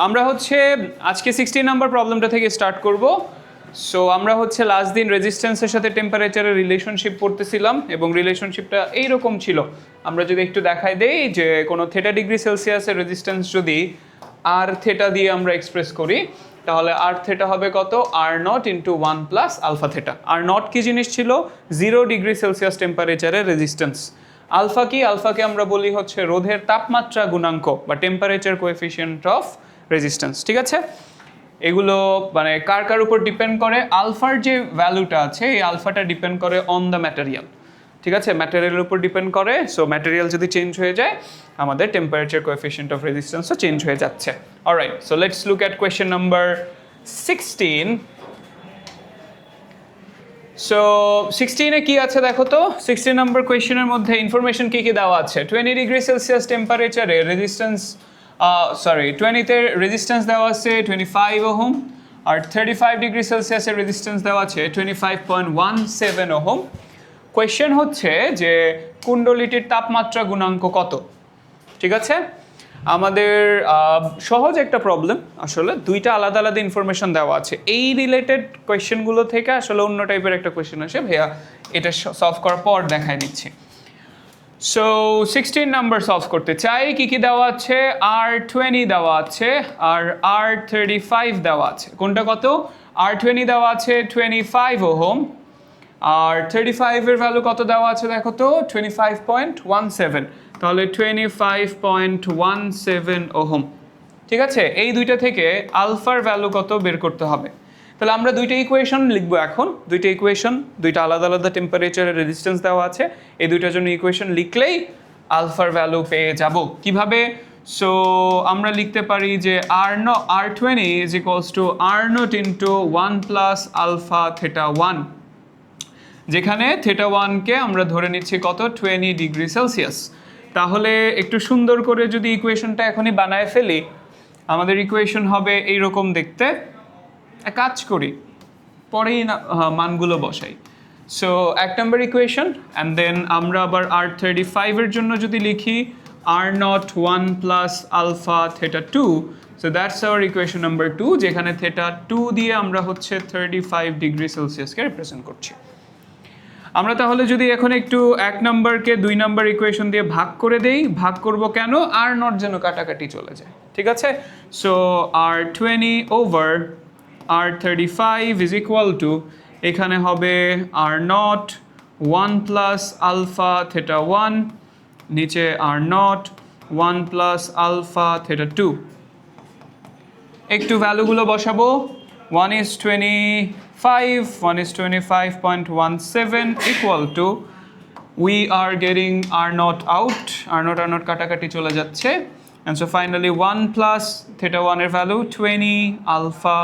আমরা হচ্ছে আজকে 16 নম্বর প্রবলেমটা থেকে স্টার্ট করব। সো আমরা হচ্ছে লাস্ট দিন রেজিস্ট্যান্সের সাথে টেম্পারেচারের রিলেশনশিপ পড়তেছিলাম এবং রিলেশনশিপটা এইরকম ছিল। আমরা যদি একটু দেখাই দেই যে কোনো থেটা ডিগ্রি সেলসিয়াসের রেজিস্ট্যান্স যদি আর থেটা দিয়ে আমরা এক্সপ্রেস করি, তাহলে আর থেটা হবে কত? R nought into 1 plus alpha theta. R nought কি জিনিস ছিল? 0 ডিগ্রি সেলসিয়াস টেম্পারেচারের রেজিস্ট্যান্স। আলফা কি? আলফাকে আমরা বলি হচ্ছে রোধের তাপমাত্রা গুণাঙ্ক বা টেম্পারেচার কোএফিসিয়েন্ট অফ রেজিস্ট্যান্স। ঠিক আছে, এগুলো মানে কার কার উপর ডিপেন্ড করে? আলফার যে ভ্যালুটা আছে এই আলফাটা ডিপেন্ড করে অন দ্য ম্যাটেরিয়াল। ঠিক আছে, ম্যাটেরিয়ালের উপর ডিপেন্ড করে। সো ম্যাটেরিয়াল যদি চেঞ্জ হয়ে যায় আমাদের টেম্পারেচার কোএফিসিয়েন্ট অফ রেজিস্ট্যান্সও চেঞ্জ হয়ে যাচ্ছে। Alright, so let's look at question number 16। So 16-এ কি আছে দেখো তো। 16 নম্বর কোয়েশ্চেনের মধ্যে ইনফরমেশন কি কি দেওয়া আছে? 20 ডিগ্রি সেলসিয়াস টেম্পারেচারে রেজিস্ট্যান্স 20-তে রেজিস্ট্যান্স দেওয়া আছে 25 ওহম, আর 35 ডিগ্রি সেলসিয়াসের রেজিস্ট্যান্স দেওয়া আছে 25.17 ওহম। কোয়েশ্চেন হচ্ছে যে কুণ্ডলীটির তাপমাত্রা গুণাঙ্ক কত? ঠিক আছে, আমাদের সহজ একটা প্রবলেম, আসলে দুইটা আলাদা আলাদা ইনফরমেশন দেওয়া আছে। এই রিলেটেড কোয়েশ্চেনগুলো থেকে আসলে অন্য টাইপের একটা কোয়েশ্চেন আসে, ভাইয়া এটা সলভ করার পর দেখায় দিচ্ছি। সো 16 নাম্বার সলভ করতে চাই। কি কি দেওয়া আছে? R20 দেওয়া আছে আর R35 দেওয়া আছে। কোনটা কত? R20 দেওয়া আছে 25 ওহম, আর 35 এর ভ্যালু কত দেওয়া আছে দেখো তো? 25.17, তাহলে 25.17 ওহম। ঠিক আছে, এই দুইটা থেকে আলফার ভ্যালু কত বের করতে হবে। তাহলে আমরা দুইটা ইকুয়েশন লিখবো এখন। দুইটা ইকুয়েশন, দুইটা আলাদা আলাদা টেম্পারেচারের রেজিস্ট্যান্স দেওয়া আছে। এই দুইটার জন্য ইকুয়েশন লিখলেই আলফার ভ্যালু পেয়ে যাব। কিভাবে? সো আমরা লিখতে পারি যে R20 is equals to R nought into 1 plus alpha theta 1, যেখানে থেটা 1কে আমরা ধরে নিচ্ছি কত? 20 ডিগ্রি সেলসিয়াস। তাহলে একটু সুন্দর করে যদি ইকুয়েশনটা এখনই বানায় ফেলি, আমাদের ইকুয়েশন হবে এইরকম দেখতে। কাজ করি, পরেই না মানগুলো বসাই। So 1 number equation, and then আমরা আবার R35 এর জন্য যদি লিখি R naught 1 plus alpha theta 2, so that's our equation number 2, যেখানে থেটা 2 দিয়ে আমরা হচ্ছে 35 ডিগ্রি সেলসিয়াসকে রিপ্রেজেন্ট করছি। আমরা তাহলে যদি এখন একটু 1 নম্বরকে 2 নম্বর ইকুয়েশন দিয়ে ভাগ করে দেই। ভাগ করব কেন? আর নট যেন কাটাকাটি চলে যায়। ঠিক আছে, so R20 over R35 is equal to, এখানে হবে R naught 1 plus alpha theta 1, নিচে R naught 1 plus alpha theta 2। একটু ভ্যালুগুলো বসাবো। 1 is 25, 1 is 25.17 equal to, we are getting R naught out, R naught কাটাকাটি চলে যাচ্ছে, and so finally 1 plus theta 1 এর value 20 alpha,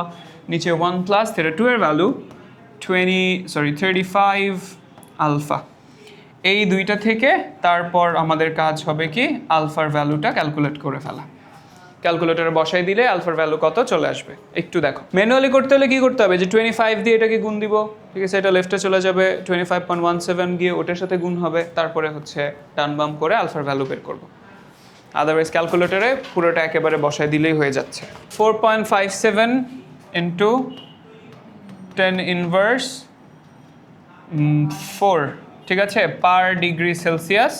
নিচে 1 plus theta 2 এর value 35 alpha. এই দুইটা থেকে তারপর আমাদের কাজ হবে কি? আলফার ভ্যালুটা ক্যালকুলেট করে ফেলা। ক্যালকুলেটরে বসাই দিলে আলফার ভ্যালু কত চলে আসবে একটু দেখো। ম্যানুয়ালি করতে হলে কি করতে হবে? যে 25 দিয়ে এটাকে গুণ দিব। ঠিক আছে, এটা লেফটে চলে যাবে, 25.17 গিয়ে ওটার সাথে গুণ হবে, তারপরে হচ্ছে ডান বাম করে আলফার ভ্যালু বের করব। আদারওয়াইজ ক্যালকুলেটরে পুরোটা একেবারে বসাই দিলেই হয়ে যাচ্ছে। 4.57 ইন্টু 10 ইনভার্স 4, ঠিক আছে, পার ডিগ্রি সেলসিয়াস।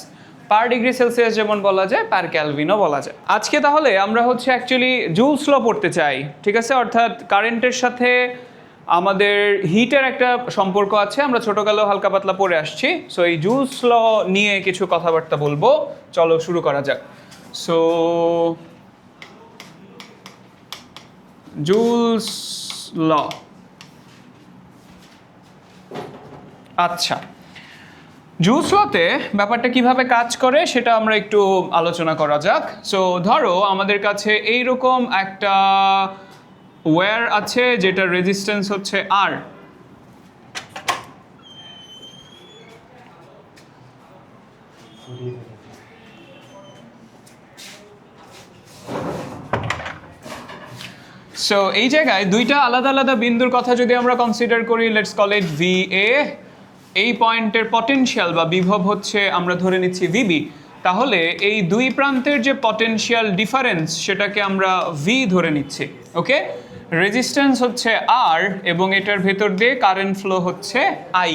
পার ডিগ্রি সেলসিয়াস যেমন বলা যায়, পার ক্যালভিনও বলা যায়। আজকে তাহলে আমরা হচ্ছে অ্যাকচুয়ালি জুলস ল পড়তে চাই। ঠিক আছে, অর্থাৎ কারেন্টের সাথে আমাদের হিটের একটা সম্পর্ক আছে, আমরা ছোটোকালেও হালকা পাতলা পড়ে আসছি। সো এই জুলস ল নিয়ে কিছু কথাবার্তা বলবো, চলো শুরু করা যাক। সো জুলস ল, আচ্ছা, জুলস লতে ব্যাপারটা কিভাবে কাজ করে সেটা আমরা একটু আলোচনা করা যাক। সো ধরো আমাদের কাছে এইরকম একটা ওয়্যার আছে যেটার রেজিস্ট্যান্স হচ্ছে R। সো এই জায়গায় দুইটা আলাদা আলাদা বিন্দুর কথা যদি আমরা কনসিডার করি, লেটস কল ইট VA। এই পয়েন্টের পটেনশিয়াল বা বিভব হচ্ছে আমরা ধরে নিচ্ছি VB। তাহলে এই দুই প্রান্তের যে পটেনশিয়াল ডিফারেন্স সেটাকে আমরা ভি ধরে নিচ্ছি। ওকে, রেজিস্ট্যান্স হচ্ছে আর এবং এটার ভেতর দিয়ে কারেন্ট ফ্লো হচ্ছে আই।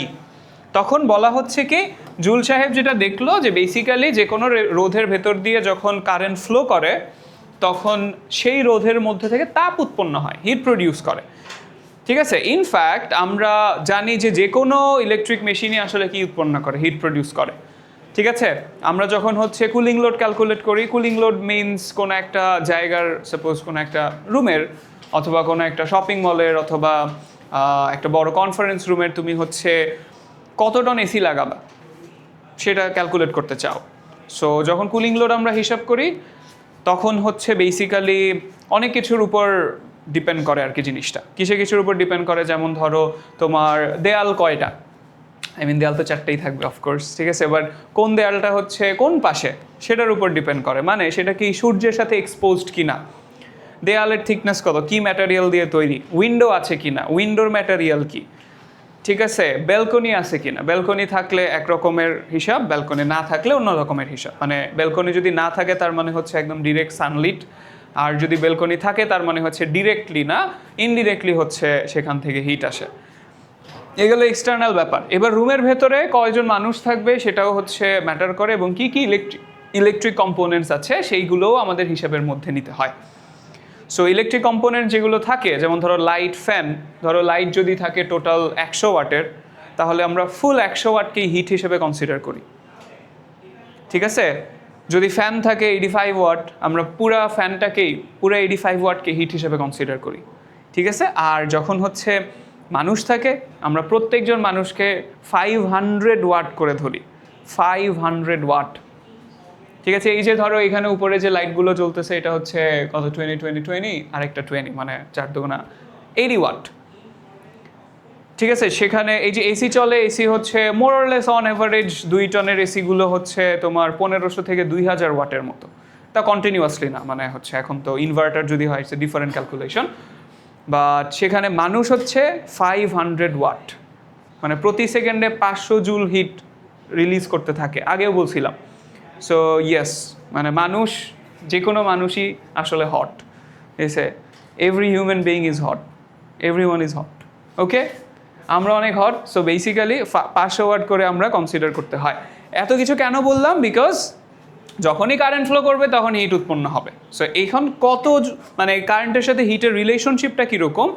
তখন বলা হচ্ছে কি, জুল সাহেব যেটা দেখলো যে বেসিক্যালি যে কোনো রোধের ভেতর দিয়ে যখন কারেন্ট ফ্লো করে তখন সেই রোধের মধ্যে থেকে তাপ উৎপন্ন হয়, হিট প্রডিউস করে। ঠিক আছে, ইনফ্যাক্ট আমরা জানি যে যে কোনো ইলেকট্রিক মেশিনই আসলে কি উৎপন্ন করে, হিট প্রডিউস করে। ঠিক আছে, আমরা যখন হচ্ছে কুলিং লোড ক্যালকুলেট করি, কুলিং লোড মিনস কোনো একটা জায়গার, সাপোজ কোনো একটা রুমের অথবা কোনো একটা শপিং মলের অথবা একটা বড় কনফারেন্স রুমের তুমি হচ্ছে কত টন এসি লাগাবা সেটা ক্যালকুলেট করতে চাও। সো যখন কুলিং লোড আমরা হিসাব করি তখন হচ্ছে বেসিক্যালি অনেক কিছুর উপর ডিপেন্ড করে আর কি। জিনিসটা কিসে কিছুর উপর ডিপেন্ড করে, যেমন ধরো তোমার দেয়াল কয়টা, দেয়াল তো চারটেই থাকবে অফকোর্স, ঠিক আছে, এবার কোন দেয়ালটা হচ্ছে কোন পাশে সেটার উপর ডিপেন্ড করে, মানে সেটা কি সূর্যের সাথে এক্সপোজড কিনা, দেয়ালের থিকনেস কত, কি ম্যাটেরিয়াল দিয়ে তৈরি, উইন্ডো আছে কিনা, উইন্ডোর ম্যাটেরিয়াল কি, ঠিক আছে, ব্যালকনি আছে কিনা, ব্যালকনি থাকলে এক রকমের হিসাব, ব্যালকনি না থাকলে অন্য রকমের হিসাব। মানে ব্যালকনি যদি না থাকে তার মানে হচ্ছে একদম ডিরেক্ট সানলিট, আর যদি ব্যালকনি থাকে তার মানে হচ্ছে ডিরেক্টলি না ইনডিরেক্টলি হচ্ছে সেখান থেকে হিট আসে। এগুলো এক্সটার্নাল ব্যাপার। এবার রুমের ভেতরে কয়জন মানুষ থাকবে সেটাও হচ্ছে ম্যাটার করে, এবং কি কি ইলেকট্রিক কম্পোনেন্টস আছে সেইগুলোও আমাদের হিসাবের মধ্যে নিতে হয়। সো ইলেকট্রিক কম্পোনেন্ট যেগুলো থাকে, যেমন ধরো লাইট, ফ্যান, ধরো লাইট যদি থাকে টোটাল 100 ওয়াটের, তাহলে আমরা ফুল 100 ওয়াটকেই হিট হিসেবে কনসিডার করি। ঠিক আছে, যদি ফ্যান থাকে 85 ওয়াট, আমরা পুরো 85 ওয়াটকে হিট হিসেবে কনসিডার করি। ঠিক আছে, আর যখন হচ্ছে মানুষ থাকে আমরা প্রত্যেকজন মানুষকে 500 ওয়াট করে ধরি, 500 ওয়াট। ঠিক আছে, এই যে ধরো এখানে উপরে যে লাইটগুলো জ্বলতেছে এটা হচ্ছে কত, 20 আরেকটা 20, মানে 4 দুগুণা 80 ওয়াট। ঠিক আছে, সেখানে এই যে এসি চলে, এসি হচ্ছে মোরলেস অন এভারেজ 2 টনের এসিগুলো হচ্ছে তোমার 1500 থেকে 2000 ওয়াটের মতো, তা কন্টিনিউয়াসলি না, মানে হচ্ছে এখন তো ইনভার্টার যদি হয় ইটস ডিফারেন্ট ক্যালকুলেশন, বাট সেখানে মানুষ হচ্ছে 500 ওয়াট, মানে প্রতি সেকেন্ডে 500 জুল হিট রিলিজ করতে থাকে, আগেও বলছিলাম। সো ইয়েস, মানে মানুষ, যে কোনো মানুষই আসলে হট, এসে every human being is hot, everyone is hot. Okay, আমরা অনেক হট, সো বেসিক্যালি 500 ওয়াট করে আমরা কনসিডার করতে হয়। এত কিছু কেন বললাম, বিকজ যখনই কারেন্ট ফ্লো করবে তখন হিট উৎপন্ন হবে। সো এখন কত, মানে কারেন্টের সাথে হিটের রিলেশনশিপটা কীরকম,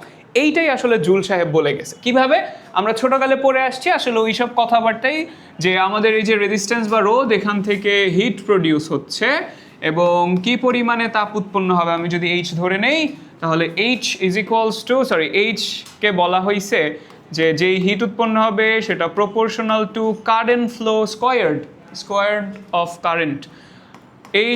এইটাই আসলে জুল সাহেব বলে গেছে। কিভাবে আমরা ছোটোকালে পড়ে আসছি আসলে ওই সব কথাবার্তাই, যে আমাদের এই যে রেজিস্ট্যান্স বা রোধ, এখান থেকে হিট প্রডিউস হচ্ছে এবং কি পরিমাণে তাপ উৎপন্ন হবে। আমি যদি এইচ ধরে নেই তাহলে এইচ ইজ ইকুয়ালস টু, এইচকে বলা হয়েছে যে যেই হিট উৎপন্ন হবে সেটা proportional to current flow squared of current.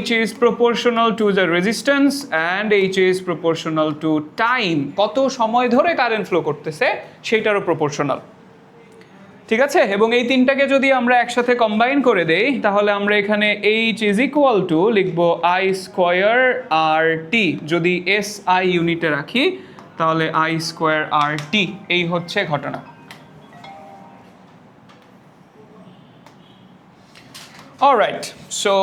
H is proportional to the resistance and H is proportional to time, কত সময় ধরে কারেন্ট ফ্লো করতেছে সেইটারও প্রপোর্শনাল। ঠিক আছে, এবং এই তিনটাকে যদি আমরা একসাথে কম্বাইন করে দেই তাহলে আমরা এখানে H is equal to লিখবো I স্কোয়ার RT, যদি SI ইউনিটে রাখি তাহলে I স্কোয়ার RT। এই হচ্ছে ঘটনা। অলরাইট, সো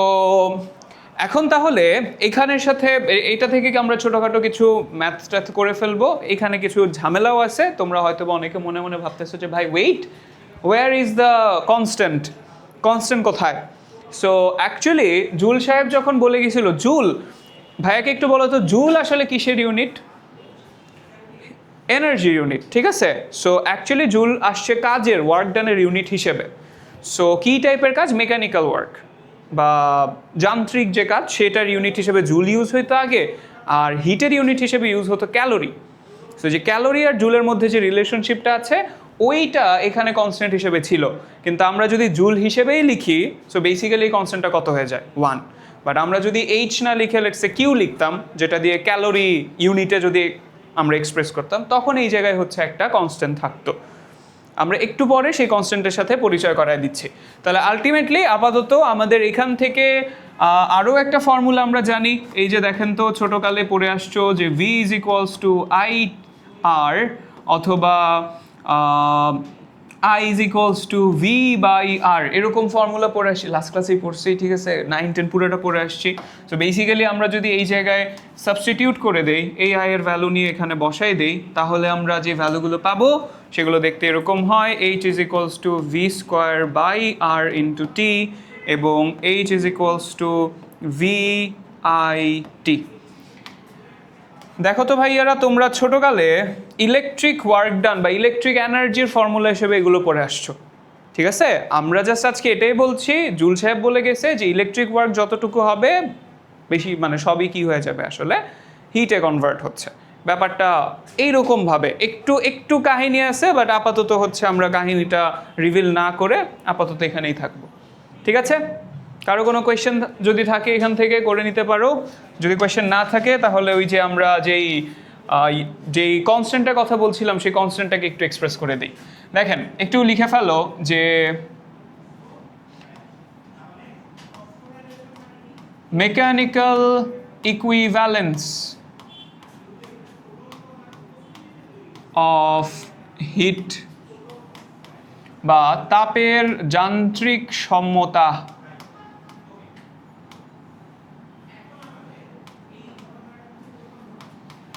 এখন তাহলে এখানের সাথে এইটা থেকে কি আমরা ছোটোখাটো কিছু ম্যাথ ট্যাথ করে ফেলবো। এখানে কিছু ঝামেলাও আছে, তোমরা হয়তো বা অনেকে মনে মনে ভাবতেছো যে ভাই wait, where is the constant কোথায়। সো অ্যাকচুয়ালি জুল সাহেব যখন বলে গেছিল, জুল ভাইয়াকে একটু বলো তো, জুল আসলে কিসের ইউনিট? Energy unit. ঠিক আছে, সো অ্যাকচুয়ালি জুল আসছে কাজের, ওয়ার্ক ডানের ইউনিট হিসেবে। সো কী টাইপের কাজ? মেকানিক্যাল ওয়ার্ক বা যান্ত্রিক যে কাজ সেটার ইউনিট হিসেবে জুল ইউজ হইতো আগে, আর হিটের ইউনিট হিসেবে ইউজ হতো ক্যালোরি। সো যে ক্যালোরি আর জুলের মধ্যে যে রিলেশনশিপটা আছে ওইটা এখানে কনস্ট্যান্ট হিসেবে ছিল, কিন্তু আমরা যদি জুল হিসেবেই লিখি সো বেসিক্যালি কনস্ট্যান্টটা কত হয়ে যায়? 1। বাট আমরা যদি এইচ না লিখে লেটসে কিউ লিখতাম, যেটা দিয়ে ক্যালোরি ইউনিটে যদি আমরা এক্সপ্রেস করতাম, তখন এই জায়গায় হচ্ছে একটা কনস্ট্যান্ট থাকতো। আমরা একটু পরে সেই কনস্ট্যান্টের সাথে পরিচয় করায় দিচ্ছি। তাহলে আলটিমেটলি আপাতত আমাদের এখান থেকে আরও একটা ফর্মুলা আমরা জানি, এই যে দেখেন তো ছোটোকালে পড়ে আসছো যে V is equals to I R, অথবা I is equals to V by R, এরকম ফর্মুলা পড়ে আসছি, লাস্ট ক্লাসেই পড়ছি, ঠিক আছে, 9-10 পুরোটা পড়ে আসছি। সো বেসিক্যালি আমরা যদি এই জায়গায় সাবস্টিটিউট করে দেই, এই I এর ভ্যালু নিয়ে এখানে বসাই দেই, তাহলে আমরা যে ভ্যালুগুলো পাবো সেগুলো দেখতে এরকম হয়, H is equals to V square by R into T, এবং H is equals to V I T। দেখো তো ভাইয়ারা, তোমরা ছোটকালে ইলেকট্রিক ওয়ার্ক ডান বা ইলেকট্রিক এনার্জির ফর্মুলা হিসেবে এগুলো পড়ে আসছো, ঠিক আছে? আমরা জাস্ট আজকে এটাই বলছি, জুল সাহেব বলে গেছে যে ইলেকট্রিক ওয়ার্ক যতটুকু হবে বেশি মানে সবই কি হয়ে যাবে, আসলে হিটে কনভার্ট হচ্ছে। ব্যাপারটা এইরকমভাবে একটু একটু কাহিনী আছে, বাট আপাতত হচ্ছে আমরা কাহিনীটা রিভিল না করে আপাতত এখানেই থাকবো, ঠিক আছে? কারো কোনো কোয়েশ্চেন যদি থাকে এখান থেকে করে নিতে পারো, যদি কোয়েশ্চেন না থাকে তাহলে ওই যে আমরা যেই কনস্ট্যান্টটার কথা বলছিলাম সেই কনস্ট্যান্টটাকে একটু এক্সপ্রেস করে দিই। দেখেন একটু লিখে ফেলো যে মেকানিক্যাল ইকুইভ্যালেন্স অফ হিট বা তাপের যান্ত্রিক সম্যতা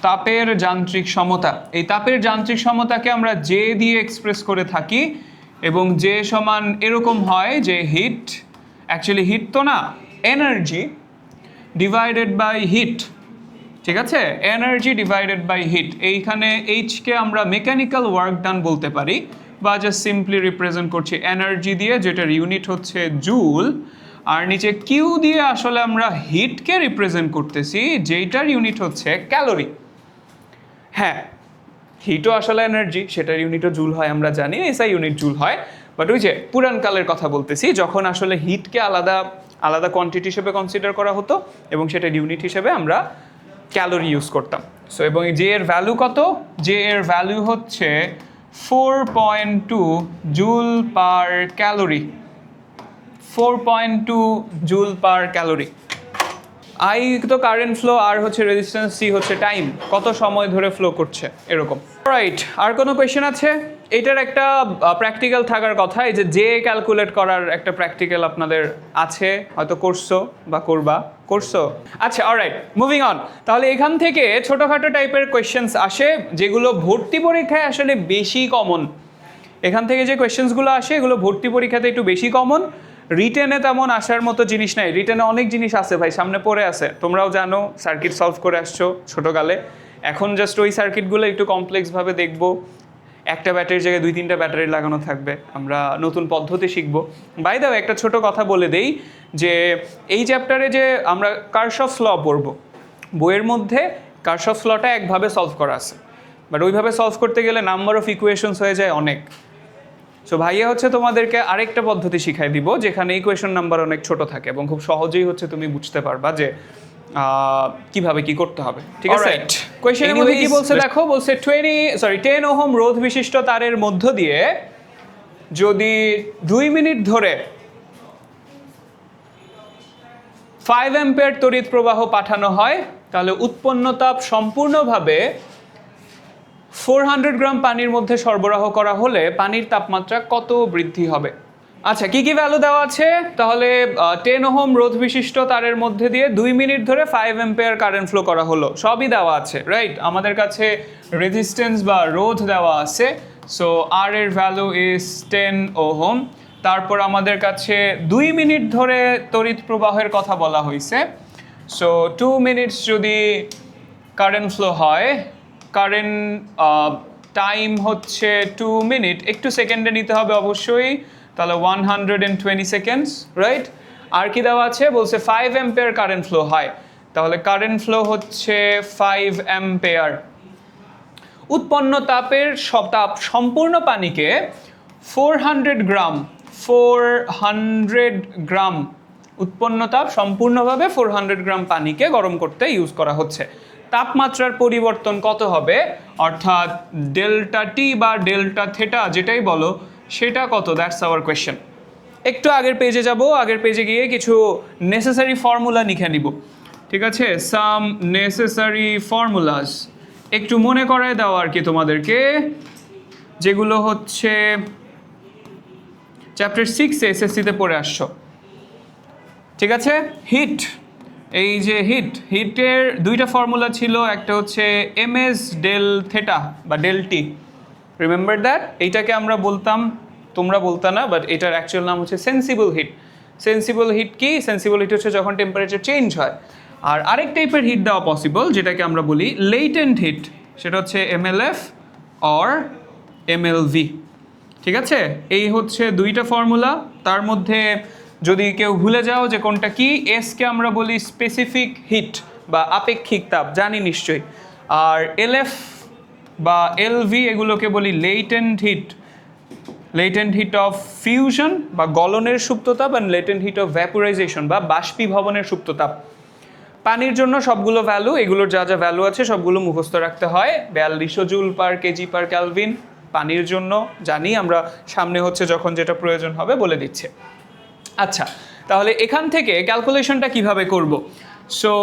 তাপের যান্ত্রিক সমতা, এই তাপের যান্ত্রিক সমতাকে আমরা জে দিয়ে এক্সপ্রেস করে থাকি, এবং জে সমান এরকম হয় যে হিট, অ্যাকচুয়ালি হিট তো না, এনার্জি ডিভাইডেড বাই হিট, ঠিক আছে? এনার্জি ডিভাইডেড বাই হিট, এইখানে এইচকে আমরা মেকানিক্যাল ওয়ার্ক ডান বলতে পারি, বা জাস্ট সিম্পলি রিপ্রেজেন্ট করছি এনার্জি দিয়ে, যেটার ইউনিট হচ্ছে জুল, আর নিচে কিউ দিয়ে আসলে আমরা হিটকে রিপ্রেজেন্ট করতেছি, যেটার ইউনিট হচ্ছে ক্যালোরি। হ্যাঁ, হিটও আসলে এনার্জি, সেটার ইউনিটও জুল হয়, আমরা জানি এসআই ইউনিট জুল হয়, বাট ওই যে পুরানকালের কথা বলতেছি, যখন আসলে হিটকে আলাদা আলাদা কোয়ান্টিটি হিসেবে কনসিডার করা হতো এবং সেটার ইউনিট হিসেবে আমরা ক্যালোরি ইউজ করতাম। সো এবং জে এর ভ্যালু কত? জে এর ভ্যালু হচ্ছে 4.2 joule per calorie, 4.2 joule per calorie. I তো কারেন্ট ফ্লো, আর হচ্ছে রেজিস্ট্যান্স, সি হচ্ছে টাইম, কত সময় ধরে ফ্লো করছে, এরকম। রাইট, আর কোনো কোয়েশ্চেন আছে? এটার একটা প্র্যাকটিক্যাল থাকার কথা, এই যে জে ক্যালকুলেট করার একটা প্র্যাকটিক্যাল আপনাদের আছে, হয়তো করছো বা করছো। আচ্ছা, অলরাইট, মুভিং অন। তাহলে এখান থেকে ছোটোখাটো টাইপের কোয়েশ্চেন্স আসে, যেগুলো ভর্তি পরীক্ষায় আসলে বেশি কমন। এখান থেকে যে কোয়েশ্চেন্সগুলো আসে এগুলো ভর্তি পরীক্ষাতে একটু বেশি কমন, রিটেনে তেমন আসার মতো জিনিস নাই। রিটেনে অনেক জিনিস আছে ভাই, সামনে পড়ে আছে, তোমরাও জানো, সার্কিট সলভ করে আসছো ছোটোকালে। এখন জাস্ট ওই সার্কিটগুলো একটু কমপ্লেক্সভাবে দেখবো, একটা ব্যাটারির জায়গায় 2-3টা ব্যাটারি লাগানো থাকবে, আমরা নতুন পদ্ধতি শিখবো। বাই দ্য ওয়ে, একটা ছোট কথা বলে দেই যে এই চ্যাপ্টারে যে আমরা কার্শফস ল পড়বো, বইয়ের মধ্যে কার্শফস লটা একভাবে সলভ করা আছে, বাট ওইভাবে সলভ করতে গেলে নাম্বার অফ ইকুয়েশনস হয়ে যায় অনেক। সো ভাইয়া হচ্ছে তোমাদেরকে আরেকটা পদ্ধতি শিখাই দিব, যেখানে ইকুয়েশন নাম্বার অনেক ছোট থাকে এবং খুব সহজেই হচ্ছে তুমি বুঝতে পারবা যে কিভাবে কি করতে হবে, ঠিক আছে? কোয়েশ্চেনের মধ্যে কি বলছে দেখো, বলছে 10 ওহম রোধ বিশিষ্ট তারের মধ্য দিয়ে যদি 2 মিনিট ধরে 5 অ্যাম্পিয়ার তড়িৎ প্রবাহ পাঠানো হয়, তাহলে উৎপন্ন তাপ সম্পূর্ণভাবে 400 গ্রাম পানির মধ্যে সরবরাহ করা হলে পানির তাপমাত্রা কত বৃদ্ধি হবে? আচ্ছা, কি কি ভ্যালু দেওয়া আছে? তাহলে 10 ওহম রোধ বিশিষ্ট তারের মধ্যে দিয়ে 2 মিনিট ধরে 5 অ্যাম্পিয়ার কারেন্ট ফ্লো করা হলো, সবই দেওয়া আছে, রাইট? আমাদের কাছে রেজিস্ট্যান্স বা রোধ দেওয়া আছে, সো আর এর ভ্যালু ইজ 10 ওহম। তারপর আমাদের কাছে 2 মিনিট ধরে তড়িৎ প্রবাহের কথা বলা হয়েছে, সো 2 মিনিটস যদি কারেন্ট ফ্লো হয়, কারেন্ট টাইম হচ্ছে 2 মিনিট, একটু সেকেন্ডে নিতে হবে অবশ্যই, তাহলে 120 সেকেন্ডস, রাইট? আর কি দেওয়া আছে? বলছে 5 অ্যাম্পিয়ার কারেন্ট ফ্লো হয়, তাহলে কারেন্ট ফ্লো হচ্ছে 5 অ্যাম্পিয়ার। উৎপন্ন তাপের তাপ সম্পূর্ণ পানিকে 400 গ্রাম উৎপন্ন তাপ সম্পূর্ণভাবে 400 গ্রাম পানিকে গরম করতে ইউজ করা হচ্ছে। তাপমাত্রার পরিবর্তন কত হবে, অর্থাৎ ডেল্টা টি বা ডেল্টা থেটা যেটাই বলো, সেটা কত? That's our question. একটু আগের পেজে যাব, আগের পেজে গিয়ে কিছু নেসেসারি ফর্মুলা লিখে নিব, ঠিক আছে? সাম নেসেসারি ফর্মুলাস একটু মনে করায় দাও আর কি তোমাদেরকে, যেগুলো হচ্ছে চ্যাপ্টার 6 এসএসসিতে পড়ে আসছো, ঠিক আছে। হিট, এই যে হিটের দুইটা ফর্মুলা ছিল, একটা হচ্ছে এমএস ডেল থেটা বা ডেল টি, রিমেম্বার দ্যাট। এইটাকে আমরা বলতাম, তোমরা বলতা না, বাট এটার অ্যাকচুয়াল নাম হচ্ছে সেন্সিবল হিট। সেন্সিবল হিট কি? সেন্সিবল হিট হচ্ছে যখন টেম্পারেচার চেঞ্জ হয়। আর আরেক টাইপের হিট দেওয়া পসিবল, যেটাকে আমরা বলি লেটেন্ট হিট, সেটা হচ্ছে এমএলএফ অর এমএলভি, ঠিক আছে। এই হচ্ছে দুইটা ফর্মুলা। তার মধ্যে যদি কেউ ভুলে যাও যে কোনটা কি, এসকে আমরা বলি স্পেসিফিক হিট বা আপেক্ষিক তাপ, জানি নিশ্চয়ই। আর এলএফ বা এলভি এগুলোকে বলি latent heat, latent heat of fusion বা গলনের সুপ্ততাপ, আর লেটেন্ট হিট অফ ভ্যাপোরাইজেশন বা বাষ্পীভবনের সুপ্ততাপ। পানির জন্য সবগুলো ভ্যালু, এগুলোর যা যা ভ্যালু আছে সবগুলো মুখস্থ রাখতে হয়। 4200 জুল পার কেজি পার ক্যালভিন পানির জন্য জানি আমরা, সামনে হচ্ছে যখন যেটা প্রয়োজন হবে বলে দিচ্ছে। আচ্ছা, তাহলে এখান থেকে ক্যালকুলেশনটা কিভাবে করব? সো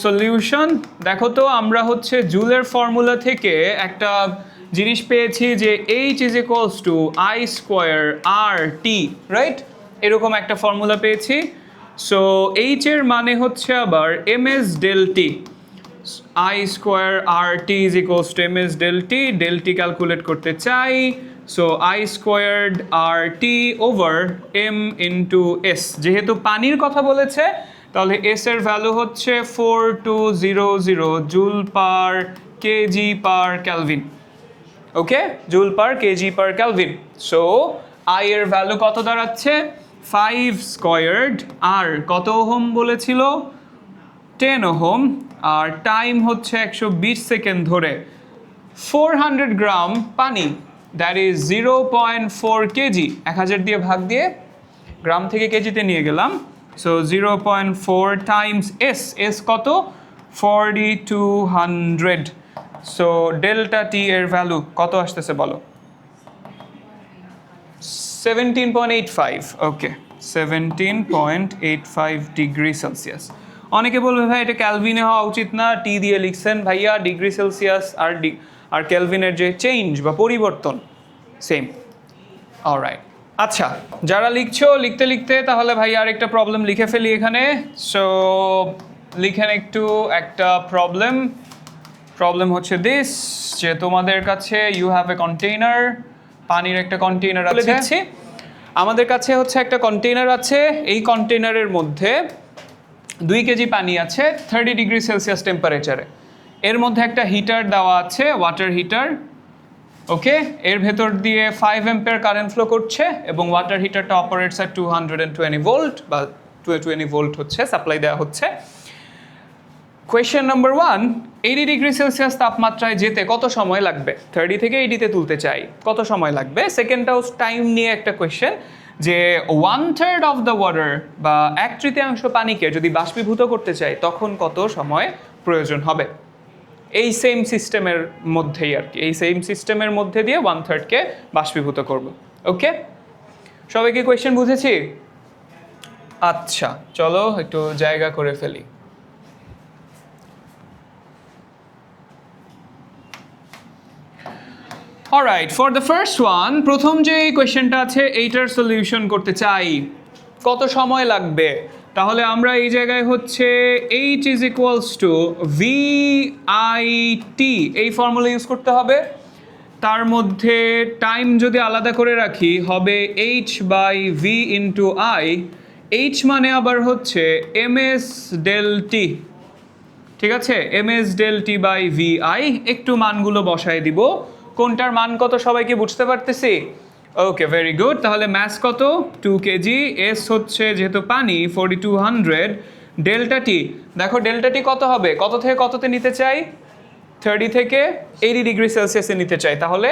সলিউশন দেখো তো, আমরা হচ্ছে জুলের ফর্মুলা থেকে একটা জিনিস পেয়েছি যে H is equals to I square R T, right? এরকম একটা ফর্মুলা পেয়েছি। সো এইচ এর মানে হচ্ছে আবার M S del T, I square R T is equals to M S del T calculate করতে চাই। So I squared R T over M into S, যেহেতু পানির কথা বলেছে তাহলে এস এর ভ্যালু হচ্ছে 4200 joule per KG per Calvin, okay, joule per KG per Calvin. So I এর ভ্যালু কত দাঁড়াচ্ছে? 5 স্কোয়ার্ড, আর কত ওহম বলেছিল? 10 ওহম, আর টাইম হচ্ছে 120 সেকেন্ড ধরে। 400 গ্রাম পানি, দ্যাট ইজ 0.4 কেজি, 1000 দিয়ে ভাগ দিয়ে গ্রাম থেকে কেজিতে নিয়ে গেলাম। সো 0.4 টাইমস এস, এস কত? 4200। সো ডেল্টা টি এর ভ্যালু কত আসতেছে বলো? 17.85, ওকে, 17.85 ডিগ্রি সেলসিয়াস। অনেকে বলবে ভাই এটা ক্যালভিনে হওয়া উচিত না, টি দিয়ে লিখছেন। ভাইয়া ডিগ্রি সেলসিয়াস আর ক্যালভিনের যে চেঞ্জ বা পরিবর্তন সেম, অলরাইট। আচ্ছা, যারা লিখছো লিখতে লিখতে তাহলে ভাই আর একটা প্রবলেম লিখে ফেলি এখানে। সো লিখেন একটু একটা প্রবলেম হচ্ছে দিস, যে তোমাদের কাছে ইউ হ্যাভ এ কন্টেইনার, পানির একটা কন্টেইনার আছে। আমাদের কাছে হচ্ছে একটা কন্টেইনার আছে, এই কন্টেইনারের মধ্যে 2 কেজি পানি আছে 30 ডিগ্রি সেলসিয়াস টেম্পারেচারে। এর মধ্যে একটা হিটার দেওয়া আছে, ওয়াটার হিটার, ওকে। এর ভেতর দিয়ে 5 অ্যাম্পিয়ার কারেন্ট ফ্লো করছে এবং ওয়াটার হিটারটা অপারেটস অ্যাট 220 ভোল্ট বা 220 ভোল্ট হচ্ছে সাপ্লাই দেওয়া হচ্ছে। কোয়েশ্চেন নাম্বার 1, 80 ডিগ্রি সেলসিয়াস তাপমাত্রায় যেতে কত সময় লাগবে? 30 থেকে 80-তে তুলতে চাই, কত সময় লাগবে? সেকেন্ডটাও টাইম নিয়ে একটা কোয়েশ্চেন, যে 1/3 অফ দ্য ওয়াটার বা 1/3 পানিকে যদি বাষ্পীভূত করতে চাই তখন কত সময় প্রয়োজন হবে? এই সেম সিস্টেমের মধ্যেই আর কি, এই সেম সিস্টেমের মধ্যে দিয়ে 1/3কে বাষ্পীভূত করব, ওকে। সবাই কি কোয়েশ্চেন বুঝেছি? আচ্ছা, চলো একটু জায়গা করে ফেলি। Alright, for the first one, প্রথম যে কোয়েশ্চেনটা আছে এইটার সলিউশন করতে চাই, কত সময় লাগবে? তাহলে আমরা এই জায়গায় হচ্ছে H is equals two VIT এই ফর্মুলা ইউজ করতে হবে। তার মধ্যে টাইম যদি আলাদা করে রাখি হবে H by V into I। H মানে আবার হচ্ছে MS ডেল টি, ঠিক আছে, MS del T by VI। একটু মানগুলো বসায় দিব, কোনটার মান কত সবাই কি বুঝতে পারতেছি? ওকে, ভেরি গুড। তাহলে ম্যাস কত? 2 কেজি। এস হচ্ছে যেহেতু পানি 4200। ডেল্টা টি, দেখো ডেল্টা টি কত হবে? কত থেকে কততে নিতে চাই? 30 থেকে 80 ডিগ্রি সেলসিয়াসে নিতে চাই, তাহলে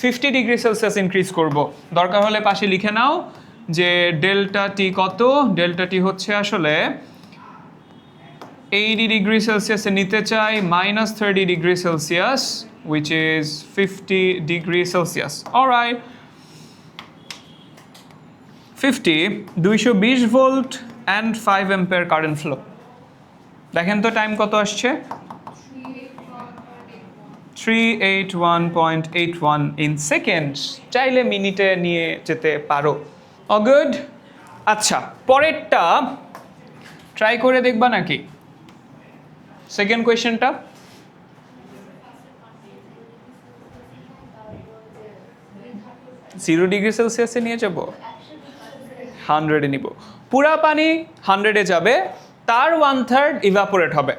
50 ডিগ্রি সেলসিয়াস ইনক্রিজ করব। দরকার হলে পাশে লিখে নাও যে ডেল্টা টি কত। ডেল্টা টি হচ্ছে আসলে 80 ডিগ্রি সেলসিয়াসে নিতে চাই -30 degree Celsius, which is 50 degree Celsius. All right. 50, 220 volt and 5 ampere current flow. দেখেন তো টাইম কত আসছে? 381.81 in seconds. চাইলে মিনিটে নিয়ে যেতে পারো, গুড। আচ্ছা, পরেরটা ট্রাই করে দেখবা নাকি? সেকেন্ড কোয়েশ্চেনটা 0 ডিগ্রি সেলসিয়াসে নিয়ে যাব, 100-এ নিব। পুরা পানি 100-এ যাবে, তার 1/3 ইভাপোরেট হবে।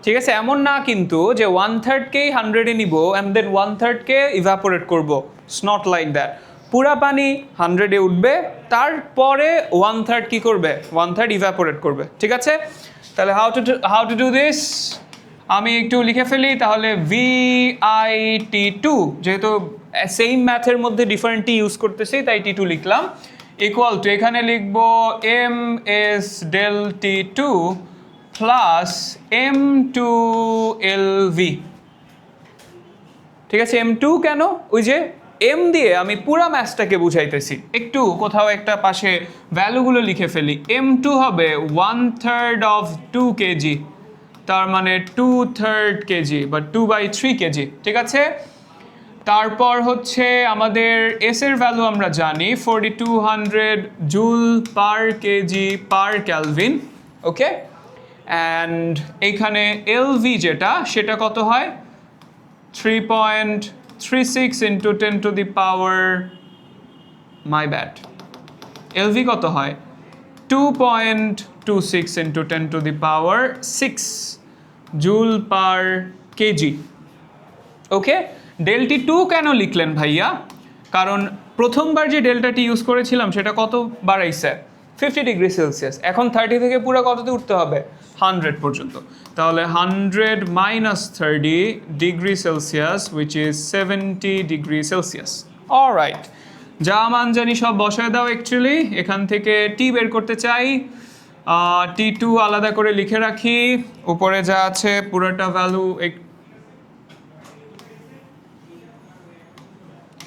ঠিক আছে, এমন না কিন্তু যে 1/3কেই 100-এ নিব অ্যান্ড দেন 1/3কে ইভাপোরেট করব, ইটস নট লাইক দ্যাট। পুরা পানি 100-এ উঠবে, তারপরে 1/3 কি করবে, 1/3 ইভাপোরেট করবে। ঠিক আছে, তাহলে হাউ টু ডু দিস, আমি একটু লিখে ফেলি তাহলে। VIT2, যেহেতু সেম ম্যাথের মধ্যে ডিফারেন্ট টি ইউজ করতেছি তাই T2 লিখলাম, ইকুয়াল টু এখানে লিখবো MS del T2 plus M2LV। ঠিক আছে, M2 কেন? ওই যে M দিয়ে আমি পুরা ম্যাথটাকে বুঝাইতেছি, একটু কোথাও একটা পাশে ভ্যালুগুলো লিখে ফেলি। M2 হবে 1/3 অফ 2 কেজি, তার মানে 2/3 কেজি বা 2/3 কেজি। ঠিক আছে, তারপর হচ্ছে আমাদের এস এর ভ্যালু আমরা জানি 4200 joule per KG per Calvin. Okay, and এইখানে এলভি যেটা, সেটা কত হয়, 3.36 into 10 to the power, my bad, LV কত হয় 2.26 into 10 to the power 6 joule per KG. Okay, ΔT2 কেন লিখলেন ভাইয়া? কারণ প্রথমবার যে ডেল্টাটি ইউজ করেছিলাম সেটা কত বাড়াইছে, 50 ডিগ্রি সেলসিয়াস। এখন 30 থেকে পুরো কততে উঠতে হবে, 100 পর্যন্ত। তাহলে 100 minus 30 degree Celsius, which is 70 degree Celsius. Alright, যা মান জানি সব বসায় দাও। অ্যাকচুয়ালি এখান থেকে টি বের করতে চাই, T2 আলাদা করে লিখে রাখি, উপরে যা আছে পুরোটা ভ্যালু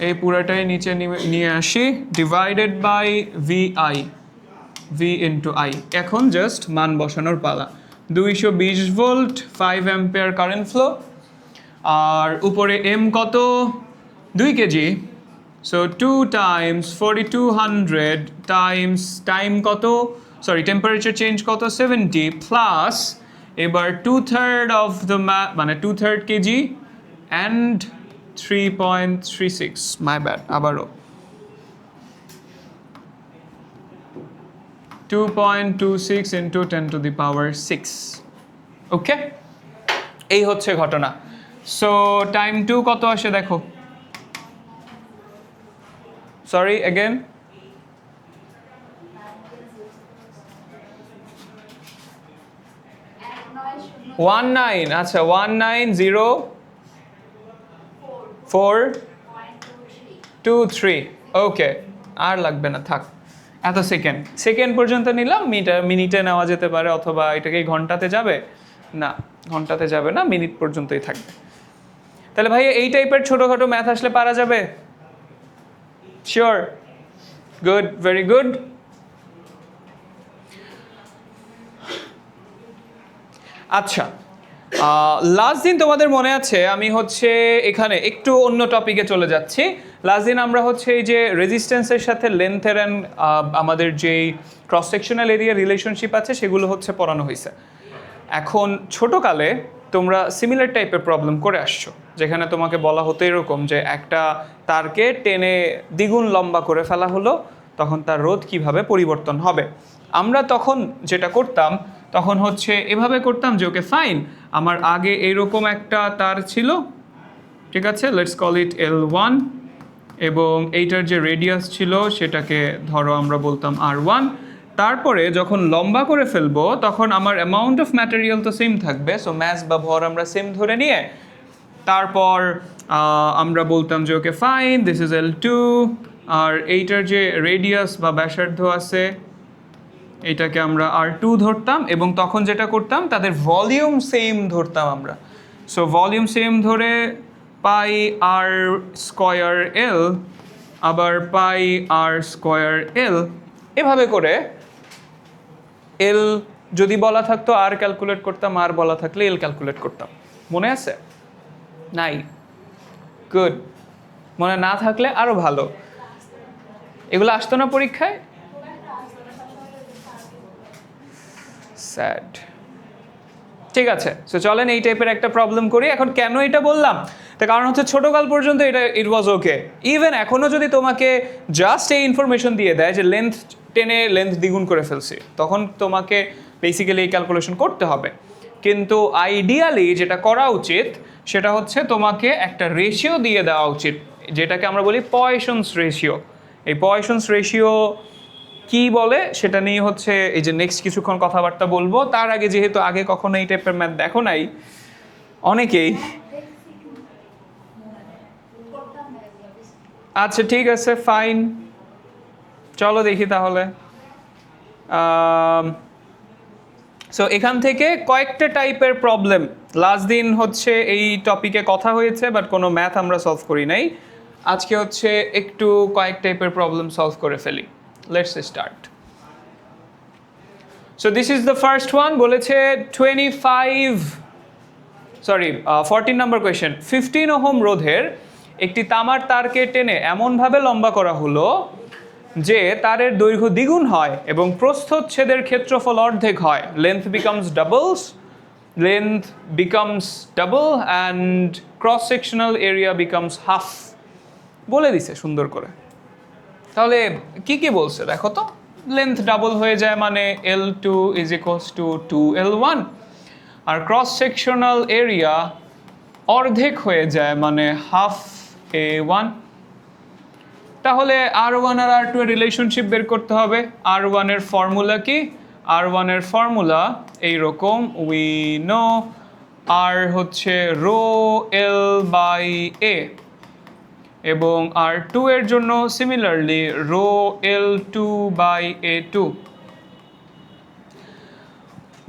এই পুরাটাই নিচে নিয়ে আসি, divided by VI, V into I। এখন জাস্ট মান বসানোর পালা। 220 ভোল্ট, 5 অ্যাম্পিয়ার কারেন্ট ফ্লো, আর উপরে M কত, 2 KG. So 2 times 4200 times time কত, সরি টেম্পারেচার চেঞ্জ কত, 70, প্লাস এবার 2/3 অফ দ্য মানে 2/3 কেজি অ্যান্ড 3.36, মাই ব্যাড, আবারও 2.26 ইন্টু 10 টু দি পাওয়ার 6। ওকে, এই হচ্ছে ঘটনা। সো টাইম 2 কত আসে দেখো, সরি অ্যাগেন, ওয়ান নাইন, আচ্ছা 1904.23। ওকে, আর লাগবে না, থাক। এত সেকেন্ড পর্যন্ত নিলাম, মিনিটে নেওয়া যেতে পারে, অথবা এটাকে ঘন্টাতে যাবে, না ঘন্টাতে যাবে না, মিনিট পর্যন্তই থাকবে। তাহলে ভাই এই টাইপের ছোটোখাটো ম্যাথ আসলে পারা যাবে? Sure, good, very good. আচ্ছা, লাস্ট দিন তোমাদের মনে আছে আমি হচ্ছে এখানে একটু অন্য টপিকে চলে যাচ্ছি। লাস্ট দিন আমরা হচ্ছে এই যে রেজিস্ট্যান্সের সাথে লেন্থের অ্যান্ড আমাদের যেই ক্রস সেকশনাল এরিয়া রিলেশনশিপ আছে সেগুলো হচ্ছে পড়ানো হয়েছে। এখন ছোটোকালে তোমরা সিমিলার টাইপের প্রবলেম করে আসছো, যেখানে তোমাকে বলা হতো এরকম যে একটা তারকে টেনে দ্বিগুণ লম্বা করে ফেলা হলো, তখন তার রোধ কিভাবে পরিবর্তন হবে। আমরা তখন যেটা করতাম, তখন হচ্ছে এভাবে করতাম যে ওকে ফাইন, আমার আগে এইরকম একটা তার ছিল, ঠিক আছে, লেটস কল ইট L1, এবং এইটার যে রেডিয়াস ছিল সেটাকে ধরো আমরা বলতাম R1। তারপরে যখন লম্বা করে ফেলবো তখন আমার অ্যামাউন্ট অফ ম্যাটেরিয়াল তো সেম থাকবে, সো ম্যাস বা ভর আমরা সেম ধরে নিয়ে তারপর আমরা বলতাম যে okay fine, this is L2, আর এইটার যে রেডিয়াস বা ব্যাসার্ধ আছে এইটাকে আমরা R2 ধরতাম, এবং তখন যেটা করতাম তাদের ভলিউম সেম ধরতাম আমরা। সো ভলিউম সেম ধরে পাই R স্কয়ার L, আবার পাই R স্কয়ার L, এভাবে করে L যদি বলা থাকতো R ক্যালকুলেট করতাম, R বলা থাকলে L ক্যালকুলেট করতাম। মনে আছে? নাই? গুড, মনে না থাকলে আরও ভালো। এগুলো আসতো না পরীক্ষায়? স্যাড। ঠিক আছে, সো চলেন এই টাইপের একটা প্রবলেম করি। এখন কেন এটা বললাম, তার কারণ হচ্ছে ছোটোকাল পর্যন্ত এটা ইট ওয়াজ ওকে। ইভেন এখনও যদি তোমাকে জাস্ট এই ইনফরমেশন দিয়ে দেয় যে লেন্থ টেনে লেন্থ দ্বিগুণ করে ফেলছি, তখন তোমাকে বেসিক্যালি এই ক্যালকুলেশন করতে হবে। কিন্তু আইডিয়ালি যেটা করা উচিত সেটা হচ্ছে তোমাকে একটা রেশিও দিয়ে দেওয়া উচিত, যেটাকে আমরা বলি পয়সনস রেশিও। এই পয়সনস রেশিও কি বলে সেটা নিয়ে হচ্ছে এই যে নেক্সট কিছুক্ষণ কথাবার্তা বলবো। তার আগে যেহেতু আগে কখনো এই টাইপের ম্যাথ দেখো নাই অনেকেই, আচ্ছা ঠিক আছে ফাইন, চলো দেখি তাহলে। সো এখান থেকে কয়েকটা টাইপের প্রবলেম লাস্ট দিন হচ্ছে এই টপিকে কথা হয়েছে, বাট কোনো ম্যাথ আমরা সলভ করি নাই। আজকে হচ্ছে একটু কয়েক টাইপের প্রবলেম সলভ করে ফেলি। Let's start. So this is the first one. বলেছে 14 নম্বর কোয়েশ্চেন। 15 ওহম রোধের একটি তামার তারকে টেনে এমনভাবে লম্বা করা হলো যে তারের দৈর্ঘ্য দ্বিগুণ হয় এবং প্রস্থচ্ছেদের ক্ষেত্রফল অর্ধেক হয়। Length becomes double and cross sectional area becomes half. বলে দিছে সুন্দর করে। তাহলে কি কি বলছে দেখো তো। লেন্থ ডাবল হয়ে যায় মানে L2 is equals to 2L1, আর ক্রস সেকশনাল এরিয়া অর্ধেক হয়ে যায় মানে হাফ A1। তাহলে R1 আর R2 এর রিলেশনশিপ বের করতে হবে। R1 এর ফর্মুলা কি? R1 এর ফর্মুলা এইরকম, উই নো R হচ্ছে রো L বাই A, এবং R2 এর জন্য similarly rho L2 by A2।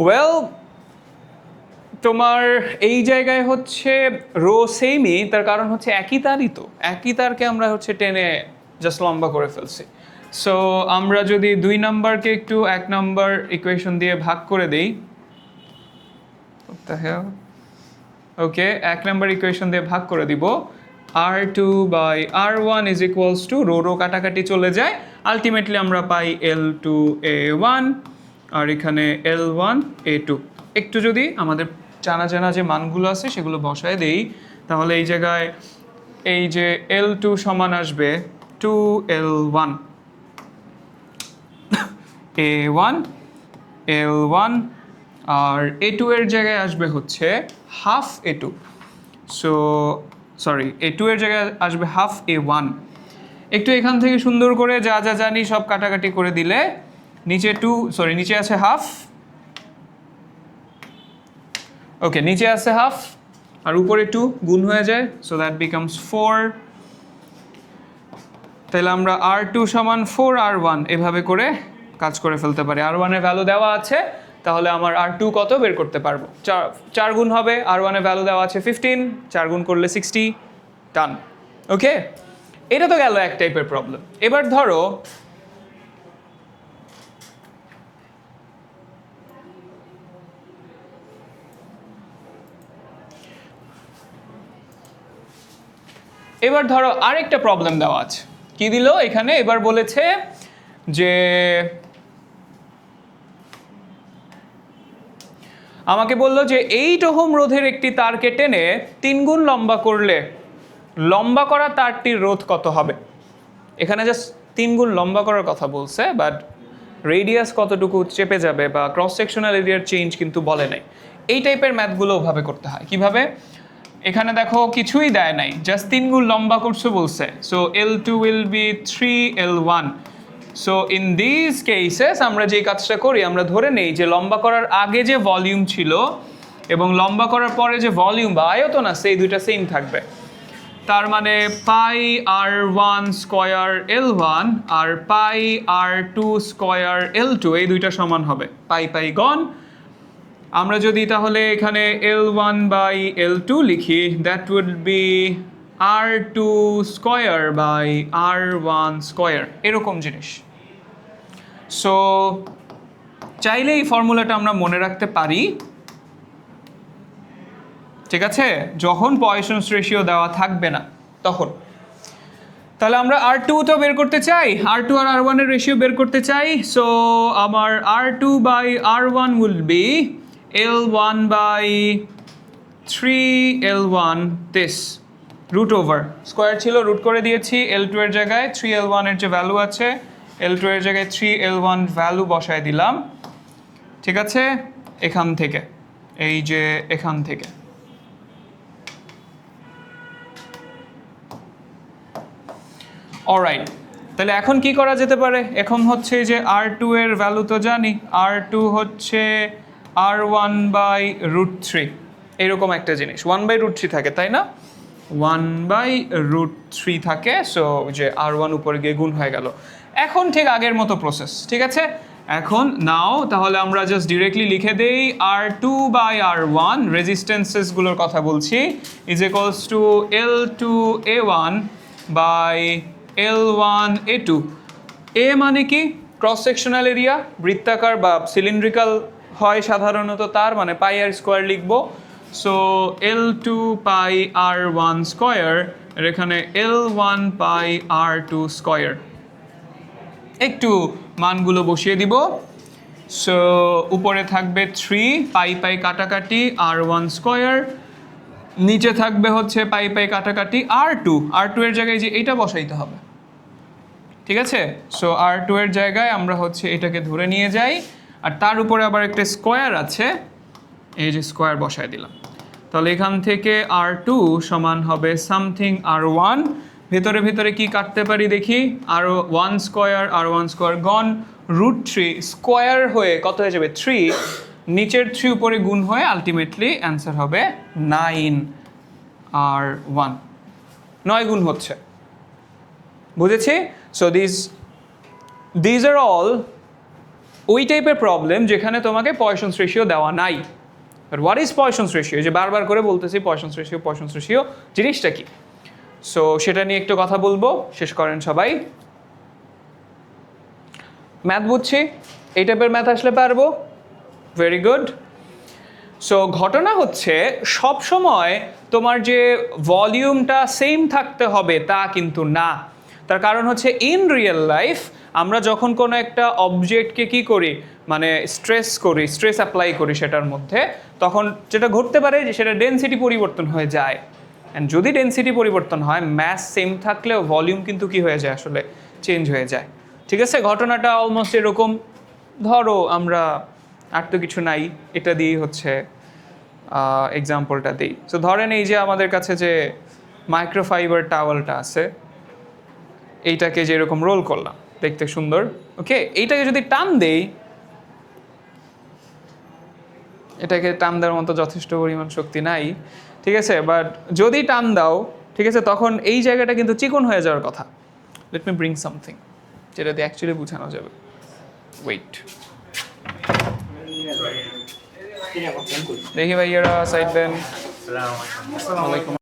Well, তোমার এই জায়গায় হচ্ছে রো সেমই, তার কারণ হচ্ছে একই তারই তো, একই তারকে আমরা হচ্ছে টেনে জাস্ট লম্বা করে ফেলছি। সো আমরা যদি 2 নাম্বারকে একটু 1 নাম্বার ইকুয়েশন দিয়ে ভাগ করে দেই, ওকে 1 নাম্বার ইকুয়েশন দিয়ে ভাগ করে দিব, R2 by R1 is equals to rho কাটাকাটি চলে যায়, আলটিমেটলি আমরা পাই L2 A1 আর এখানে L1 A2। একটু যদি আমাদের জানা যে মানগুলো আছে সেগুলো বসায় দেই, তাহলে এই জায়গায় এই যে L2 সমান আসবে 2L1 A1 L1, আর A2 এর জায়গায় আসবে হচ্ছে হাফ A2। সো A2 এর জায়গায় আসবে হাফ A1। একটু এখান থেকে সুন্দর করে যা জানি সব কাটাকাটি করে দিলে নিচে আছে হাফ, ওকে নিচে আছে হাফ আর উপরে 2 গুণ হয়ে যায়, সো দ্যাট বিকামস 4। তাহলে আমরা R2 সমান 4R1 এভাবে করে কাজ করে ফেলতে পারি। R1 এর ভ্যালু দেওয়া আছে, তাহলে আমার R2 কত বের করতে পারবো। 4 গুণ হবে, R1 এর ভ্যালু দেওয়া আছে 15, 4 গুণ করলে 60, ডান। ওকে, এটা তো গেল এক টাইপের প্রবলেম। এবার ধরো আরেকটা প্রবলেম দেওয়া আছে। কি দিল এখানে? এবার বলেছে যে আমাকে বলল যে 8 ওহম রোধের একটি তারকে টেনে 3 গুণ লম্বা করলে লম্বা করা তারটির রোধ কত হবে। এখানে জাস্ট 3 গুণ লম্বা করার কথা বলছে, বাট রেডিয়াস কতটুকু চেপে যাবে বা ক্রস সেকশনাল এরিয়ার চেঞ্জ কিন্তু বলে নাই। এই টাইপের ম্যাথগুলো ওভাবে করতে হয়। কিভাবে? এখানে দেখো কিছুই দেয় নাই, জাস্ট 3 গুণ লম্বা করছে বলছে। So L2 will be 3L1। So in this cases আমরা যে কাজটা করি, আমরা ধরে নেই যে লম্বা করার আগে যে ভলিউম ছিল এবং লম্বা করার পরে যে ভলিউম বা আয়তন আছে এই দুইটা সেম থাকবে। তার মানে পাই R1 স্কয়ার L1 আর পাই R2 স্কয়ার L2 এই দুইটা সমান হবে, পাই গন। আমরা যদি তাহলে এখানে L1 বাই L2 লিখি, that would be R2 square by R1 square, এরকম জিনিস। সো চাইলে এই ফর্মুলাটা আমরা মনে রাখতে পারি, ঠিক আছে, যখন পয়সনস রেশিও দেওয়া থাকবে না তখন। তাহলে আমরা R2 তো বের করতে চাই, R2 আর R1 এর রেশিও বের করতে চাই। সো আমার R2 by R1 will be L1 by 3L1 this root over square ছিল, রুট করে দিয়েছি। L2 এর জায়গায় 3L1 এর যে ভ্যালু আছে, L2 এর জায়গায় 3L1 ভ্যালু বসায় দিলাম, ঠিক আছে, এখান থেকে, এই যে এখান থেকে। অলরাইট, তাহলে এখন কি করা যেতে পারে? এখন হচ্ছে যে R2 এর ভ্যালু তো জানি, R2 হচ্ছে R1 বাই রুট 3, এরকম একটা জিনিস 1 বাই রুট 3 থাকে, তাই না? 1 বাই রুট 3 থাকে। সো যে R1 উপরে গিয়ে গুণ হয়ে গেল। এখন ঠিক আগের মতো প্রসেস, ঠিক আছে? এখন নাও তাহলে আমরা জাস্ট ডিরেক্টলি লিখে দেই R2 বাই R1, রেজিস্ট্যান্সেসগুলোর কথা বলছি, is equals to L2A1 by L1A2। এ মানে কি? ক্রস সেকশনাল এরিয়া, বৃত্তাকার বা সিলিন্ড্রিক্যাল হয় সাধারণত, তার মানে পাই আর স্কোয়ার লিখবো। সো L2 পাই R1 স্কোয়ার, আর এখানে L1 পাই R2 স্কোয়ার। একটু মানগুলো বসিয়ে দিব। সো উপরে থাকবে 3, পাই পাই কাটাকাটি R1 স্কোয়ার, নিচে থাকবে হচ্ছে পাই পাই কাটাকাটি R2 এর জায়গায় যে এইটা বসাইতে হবে, ঠিক আছে? সো R2 এর জায়গায় আমরা হচ্ছে এটাকে ধরে নিয়ে যাই, আর তার উপরে আবার একটা স্কোয়ার আছে, এই যে স্কোয়ার বসায় দিলাম। তাহলে এখান থেকে R2 সমান হবে সামথিং R1, ভেতরে ভেতরে কি কাটতে পারি দেখি, R1 স্কোয়ার গন, রুট 3 স্কোয়ার হয়ে কত হয়ে যাবে 3, নিচের 3 উপরে গুণ হয়ে আলটিমেটলি অ্যান্সার হবে 9R1, 9 গুণ হচ্ছে, বুঝেছি? সো দিজ আর অল ওই টাইপের প্রবলেম যেখানে তোমাকে পয়সন্স রেশিও দেওয়া নাই। But what is Poisson's ratio? যে বারবার করে বলতেছি পয়সন্স রেশিও জিনিসটা কি? সো সেটা নিয়ে একটু কথা বলবো, শেষ করেন সবাই। ম্যাথ বুঝছি, এই টাইপের ম্যাথ আসলে পারবো, ভেরি গুড। সো ঘটনা হচ্ছে সব সময় তোমার যে ভলিউমটা সেম থাকতে হবে তা কিন্তু না। তার কারণ হচ্ছে ইন রিয়েল লাইফ আমরা যখন কোনো একটা অবজেক্টকে কি করি, মানে স্ট্রেস অ্যাপ্লাই করি সেটার মধ্যে, তখন যেটা ঘটতে পারে যে সেটা ডেনসিটি পরিবর্তন হয়ে যায়। অ্যান্ড যদি ডেনসিটি পরিবর্তন হয়, ম্যাস সেম থাকলেও ভলিউম কিন্তু কি হয়ে যায়, আসলে চেঞ্জ হয়ে যায়, ঠিক আছে? ঘটনাটা অলমোস্ট এরকম, ধরো আমরা, আর তো কিছু নাই, এটা দিয়েই হচ্ছে এক্সাম্পলটা দিই। সো ধরেন এই যে আমাদের কাছে যে মাইক্রোফাইবার টাওয়ালটা আছে, এইটাকে যেরকম রোল করলাম, দেখতে সুন্দর, ওকে, এইটাকে যদি টান দেই, এটাকে টান দেওয়ার মতো যথেষ্ট পরিমাণ শক্তি নাই, ঠিক আছে? বাট যদি টান দাও, ঠিক আছে, তখন এই জায়গাটা কিন্তু চিকন হয়ে যাওয়ার কথা। লেট মি ব্রিং সামথিং যেটা দিয়ে অ্যাকচুয়ালি বোঝানো যাবে। ওয়েট, দেখি ভাইয়ারা সাইড দেন। আসসালামু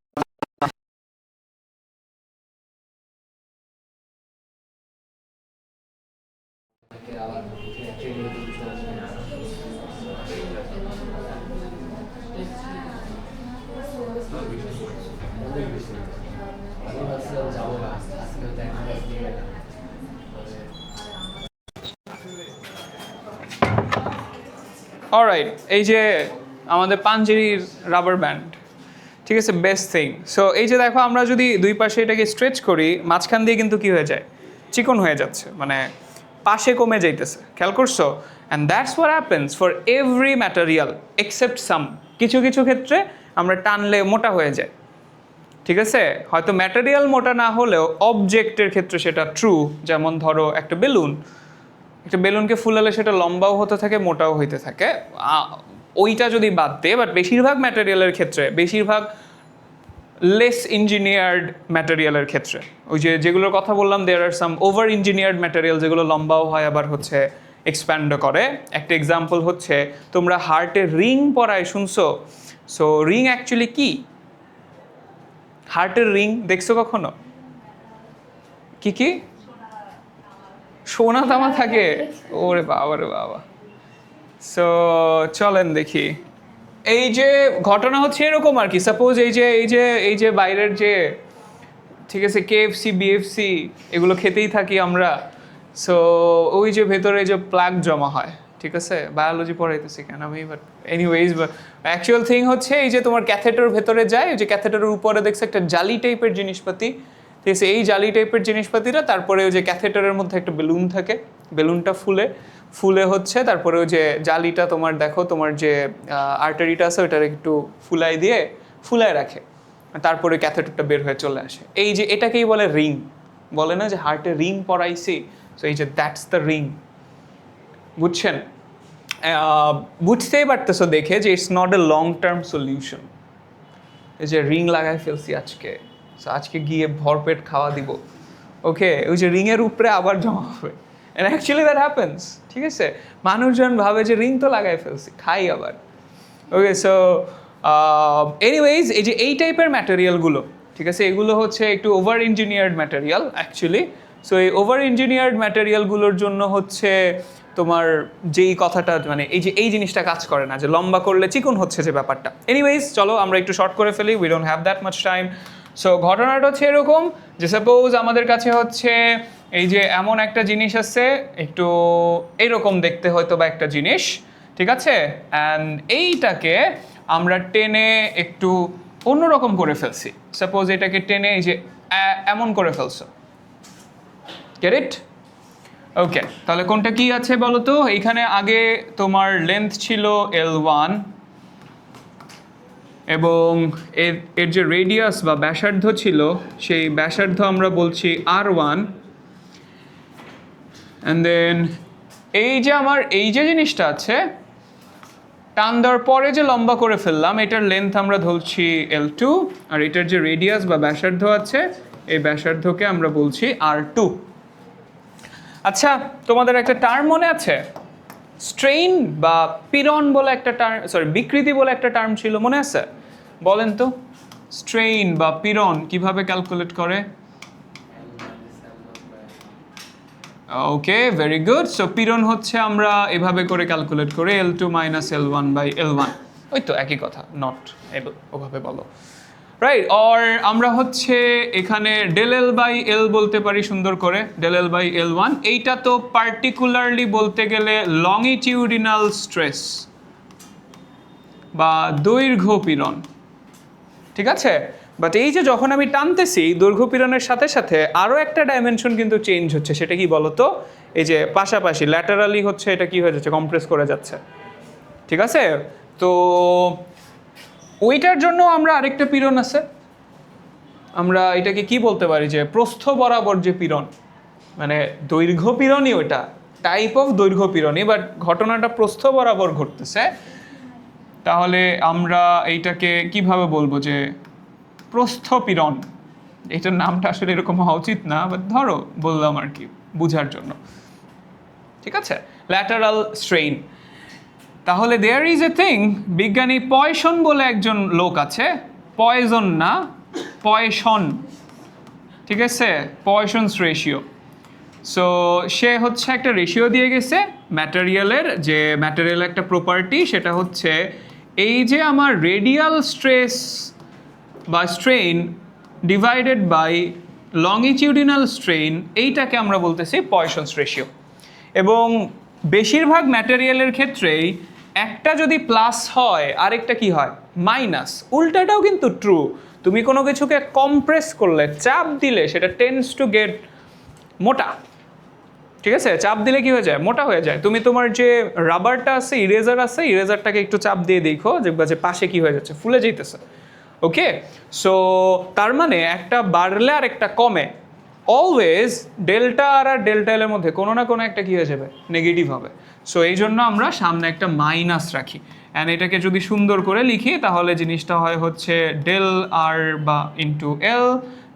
অলরাইট, এই যে আমাদের পাঞ্জেরির রাবার ব্যান্ড, ঠিক আছে, বেস্ট থিং। সো এই যে দেখো, আমরা যদি দুই পাশে এটাকে স্ট্রেচ করি, মাঝখান দিয়ে কিন্তু কি হয়ে যায়, চিকন হয়ে যাচ্ছে, মানে পাশে কমে যাইতেছে, খেয়াল করছো? And that's what happens for every material except some. কিছু কিছু ক্ষেত্রে আমরা টানলে মোটা হয়ে যায়, ঠিক আছে? হয়তো ম্যাটেরিয়াল মোটা না হলেও অবজেক্টের ক্ষেত্রে সেটা ট্রু। যেমন ধরো একটা বেলুনকে ফুলালে সেটা লম্বাও হতে থাকে, মোটাও হইতে থাকে, ওইটা যদি বাদ দেয়। বাট বেশিরভাগ ম্যাটেরিয়ালের ক্ষেত্রে, বেশিরভাগ লেস ইঞ্জিনিয়ার্ড ম্যাটেরিয়ালের ক্ষেত্রে, ওই যেগুলোর কথা বললাম, দেয়ার আর সাম ওভার ইঞ্জিনিয়ার্ড ম্যাটেরিয়াল যেগুলো লম্বাও হয় আবার হচ্ছে এক্সপ্যান্ডও করে। একটা এক্সাম্পল হচ্ছে, তোমরা হার্টের রিং পরায় শুনছো। সো রিং অ্যাকচুয়ালি কি? হার্টের রিং দেখছো কখনো? কি সোনা তামা থাকে? ওরে বাবা রে বাবা। সো চলেন দেখি। এই যে ঘটনা হচ্ছে এরকম আর কি। সাপোজ এই যে বাইরের যে ঠিক আছে, কেএফসি বিএফসি এগুলো খেতেই থাকি আমরা। সো ওই যে ভেতরে যে প্লাগ জমা হয়, ঠিক আছে, বায়োলজি পড়াইতেছি কেন আমি, বাট এনিওয়েজ অ্যাকচুয়াল থিং হচ্ছে এই যে তোমার ক্যাথেটার ভেতরে যায়, ওই যে ক্যাথেটারের উপরে দেখছে একটা জালি টাইপের জিনিসপাতি, ঠিক আছে, এই জালি টাইপের জিনিসপাতিটা, তারপরে ওই যে ক্যাথেটারের মধ্যে একটা বেলুন থাকে, বেলুনটা ফুলে হচ্ছে, তারপরে ওই যে জালিটা তোমার দেখো তোমার যে আর্টারিটা আছে ওইটার একটু ফুলায় রাখে, তারপরে ক্যাথেটারটা বের হয়ে চলে আসে। এই যে এটাকেই বলে রিং, বলে না যে হার্টে রিং পরাইছি, সো এই যে দ্যাটস দ্য রিং, বুঝছেন? বুঝতেই পারতেছো দেখে যে it's not a long term solution. এই যে রিং লাগাই ফেলছি আজকে, সো আজকে গিয়ে ভরপেট খাওয়া দিব, ওকে, ওই যে রিংয়ের উপরে আবার জমা হবে, অ্যান্ড অ্যাকচুয়ালি দ্যাট হ্যাপেন্স, ঠিক আছে, মানুষজন ভাবে যে রিং তো লাগাই ফেলছি, খাই আবার, ওকে। সো এনিওয়েজ এই টাইপের ম্যাটেরিয়ালগুলো, ঠিক আছে, এগুলো হচ্ছে একটু over engineered material actually. So এই ওভার ইঞ্জিনিয়ার্ড ম্যাটেরিয়ালগুলোর জন্য হচ্ছে তোমার যেই কথাটা মানে এই জিনিসটা কাজ করে না, যে লম্বা করলে চিকন হচ্ছে যে ব্যাপারটা। এনিওয়েজ চলো আমরা একটু শর্ট করে ফেলি, we don't have that much time. So ঘটনাটা হচ্ছে এরকম যে সাপোজ আমাদের কাছে হচ্ছে এই যে এমন একটা জিনিস আছে, একটু এইরকম দেখতে হয়তো বা একটা জিনিস, ঠিক আছে, অ্যান্ড এইটাকে আমরা টেনে একটু অন্যরকম করে ফেলছি। সাপোজ এটাকে টেনে এই যে এমন করে ফেলছো, গেট ইট? ওকে, তাহলে কোনটা কি আছে বলো তো? এইখানে আগে তোমার লেন্থ ছিল L1 এবং এর যে রেডিয়াস বা ব্যাসার্ধ ছিল সেই ব্যাসার্ধ আমরা বলছি R1, অ্যান্ড দেন এই যে আমার এই যে জিনিসটা আছে টান দেওয়ার পরে যে লম্বা করে ফেললাম এটার লেন্থ আমরা ধরছি L2, আর এটার যে রেডিয়াস বা ব্যাসার্ধ আছে এই ব্যাসার্ধকে আমরা বলছি R2। আচ্ছা, তোমাদের একটা টার্ম মনে আছে, স্ট্রেইন বা পীড়ন বলে একটা টার্ম, সরি বিকৃতি বলে একটা টার্ম ছিল, মনে আছে? বলেন তো স্ট্রেইন বা পীড়ন কিভাবে ক্যালকুলেট করে? ওকে, ভেরি গুড। সো পীড়ন হচ্ছে আমরা এভাবে করে ক্যালকুলেট করি L2 minus L1 by L1, ওই তো একই কথা, নট এবল ওভাবে বলো, রাইট? অর আমরা হচ্ছে এখানে ডেল এল বাই এল বলতে পারি সুন্দর করে, ডেল এল বাই L1। এইটা তো পার্টিকুলারলি বলতে গেলে লংিটিউডিনাল স্ট্রেস বা দৈর্ঘ্য পীড়ন, ঠিক আছে। বাট এই যে যখন আমি টানতেছি দৈর্ঘ্য পীড়নের সাথে সাথে আরও একটা ডাইমেনশন কিন্তু চেঞ্জ হচ্ছে, সেটা কি বলতো? এই যে পাশাপাশি ল্যাটারালি হচ্ছে এটা কি হয়ে যাচ্ছে, কম্প্রেস করে যাচ্ছে, ঠিক আছে। তো ওইটার জন্য আমরা আরেকটা পীড়ন আছে, আমরা এটাকে কি বলতে পারি যে প্রস্থ বরাবর যে পীড়ন, মানে দৈর্ঘ্য পীড়নই ওইটা, টাইপ অফ দৈর্ঘ্য পীড়নই, বাট ঘটনাটা প্রস্থ বরাবর ঘটতেছে। তাহলে আমরা এইটাকে কিভাবে বলবো যে প্রস্থ পীড়ন, এটার নামটা আসলে এরকম হওয়া উচিত না, বাট ধরো বললাম আর কি বুঝার জন্য, ঠিক আছে, ল্যাটারাল স্ট্রেইন। তাহলে দেয়ার ইজ এ থিং, বিজ্ঞানী পয়সন বলে একজন লোক আছে, পয়জন না পয়সন, ঠিক আছে, পয়সনস রেশিও। সো সে হচ্ছে একটা রেশিও দিয়ে গেছে ম্যাটেরিয়ালের, যে ম্যাটেরিয়ালের একটা প্রপার্টি, সেটা হচ্ছে এই যে আমার রেডিয়াল স্ট্রেস বা স্ট্রেইন ডিভাইডেড বাই লংিটিউডিনাল স্ট্রেইন, এইটাকে আমরা বলতেছি পয়সনস রেশিও। এবং বেশিরভাগ ম্যাটেরিয়ালের ক্ষেত্রেই একটা যদি প্লাস হয় আরেকটা কি হয়, মাইনাস। উল্টাটাও কিন্তু ট্রু, তুমি কোনো কিছুকে কম্প্রেস করলে, চাপ দিলে সেটা টেন্ডস টু গেট মোটা, ঠিক আছে, চাপ দিলে কি হয়ে যায়, মোটা হয়ে যায়। তুমি তোমার যে রাবারটা আছে, ইরেজার আছে, ইরেজারটাকে একটু চাপ দিয়ে দেখো, দেখবা যে পাশে কি হয়ে যাচ্ছে, ফুলে যেতেছে, ওকে। সো তার মানে একটা বাড়লে আর একটা কমে, অলওয়েজ ডেল্টা আর ডেল্টা এল এর মধ্যে কোনো না কোনো একটা কি হয়ে যাবে, নেগেটিভ হবে। সো এই জন্য আমরা সামনে একটা মাইনাস রাখি, অ্যান্ড এটাকে যদি সুন্দর করে লিখি তাহলে জিনিসটা হয় হচ্ছে ডেল আর বা into L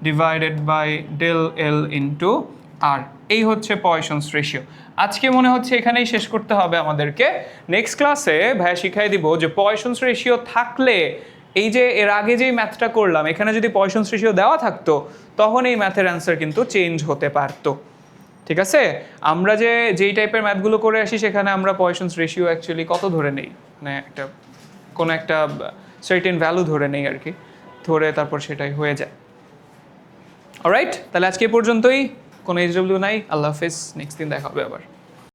divided by del L into R. এই হচ্ছে পয়সনস রেশিও। আজকে মনে হচ্ছে এখানেই শেষ করতে হবে আমাদেরকে। নেক্সট ক্লাসে ভাইয়া শিখাই দিব যে পয়সনস রেশিও থাকলে, এই যে এর আগে যেই ম্যাথটা করলাম এখানে যদি পয়সনস রেশিও দেওয়া থাকতো তখন এই ম্যাথের অ্যান্সার কিন্তু চেঞ্জ হতে পারতো, ঠিক আছে। আমরা যেই টাইপের ম্যাথগুলো করে আসি সেখানে আমরা পয়সনস রেশিও অ্যাকচুয়ালি কত ধরে নেই, মানে কোনো একটা সার্টেন ভ্যালু ধরে নেই আর কি, ধরে তারপর সেটাই হয়ে যায়। অলরাইট, তাহলে আজকে এ পর্যন্তই। কোনো এইচডব্লিউ নাই। আল্লাহ হাফেজ, নেক্সট দিন দেখা হবে আবার।